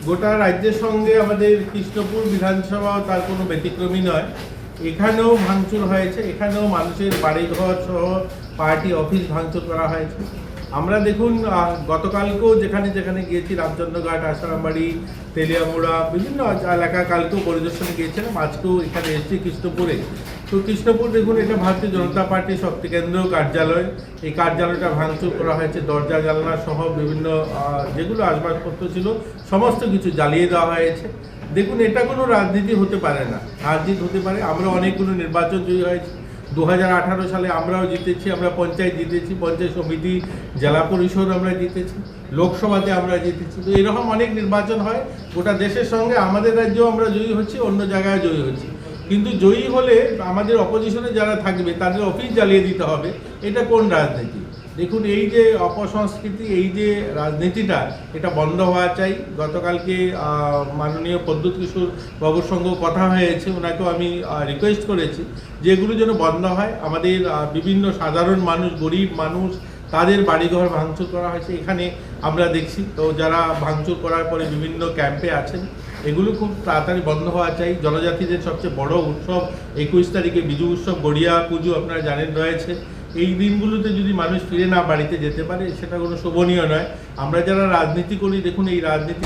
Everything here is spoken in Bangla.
গোটা রাজ্যের সঙ্গে আমাদের কৃষ্ণপুর বিধানসভাও তার কোনো ব্যতিক্রমী নয়। এখানেও ভাঙচুর হয়েছে, এখানেও মানুষের বাড়িঘর সহ পার্টি অফিস ভাঙচুর করা হয়েছে। আমরা দেখুন গতকালকেও যেখানে যেখানে গিয়েছি, রামচন্দ্রঘাট, আসারামবাড়ি, তেলিয়ামুড়া, বিভিন্ন এলাকা কালকেও পরিদর্শনে গিয়েছিলাম, আজকেও এখানে এসেছি কৃষ্ণপুরে। তো কৃষ্ণপুর দেখুন, এটা ভারতীয় জনতা পার্টির শক্তি কেন্দ্র কার্যালয়। এই কার্যালয়টা ভাঙচুর করা হয়েছে, দরজা জানলা সহ বিভিন্ন যেগুলো আসবাবপত্র ছিল সমস্ত কিছু জ্বালিয়ে দেওয়া হয়েছে। দেখুন, এটা কোনো রাজনীতি হতে পারে না, রাজনীতি হতে পারে। আমরা অনেকগুলো নির্বাচন জয়ী হয়েছি, 2018 সালে আমরাও জিতেছি, আমরা পঞ্চায়েত জিতেছি, পঞ্চায়েত সমিতি, জেলা পরিষদ আমরা জিতেছি, লোকসভাতে আমরা জিতেছি। তো এরকম অনেক নির্বাচন হয় গোটা দেশের সঙ্গে, আমাদের রাজ্যেও আমরা জয়ী হচ্ছি, অন্য জায়গায় জয়ী হচ্ছি। কিন্তু জয়ী হলে আমাদের অপোজিশনে যারা থাকবে তাদের অফিস জ্বালিয়ে দিতে হবে, এটা কোন রাজনীতি? দেখুন, এই যে অপসংস্কৃতি, এই যে রাজনীতিটা, এটা বন্ধ হওয়া চাই। গতকালকে মাননীয় প্রদ্যুৎ কিশোর বাবুর সঙ্গেও কথা হয়েছে, ওনাকেও আমি রিকোয়েস্ট করেছি যে এগুলো যেন বন্ধ হয়। আমাদের বিভিন্ন সাধারণ মানুষ, গরিব মানুষ, তাদের বাড়িঘর ভাঙচুর করা হয়েছে এখানে আমরা দেখছি। তো যারা ভাঙচুর করার পরে বিভিন্ন ক্যাম্পে আছেন, এগুলো খুব তাড়াতাড়ি বন্ধ হওয়া চাই। জনজাতিদের সবচেয়ে বড় উৎসব 21 তারিখে বিজু উৎসব, গড়িয়া পুজো আপনারা জানেন রয়েছে। এই দিনগুলোতে যদি মানুষ ফিরে না বাড়িতে যেতে পারে, সেটা কোনো শোভনীয় নয়। আমরা যারা রাজনীতি করি, দেখুন এই রাজনীতি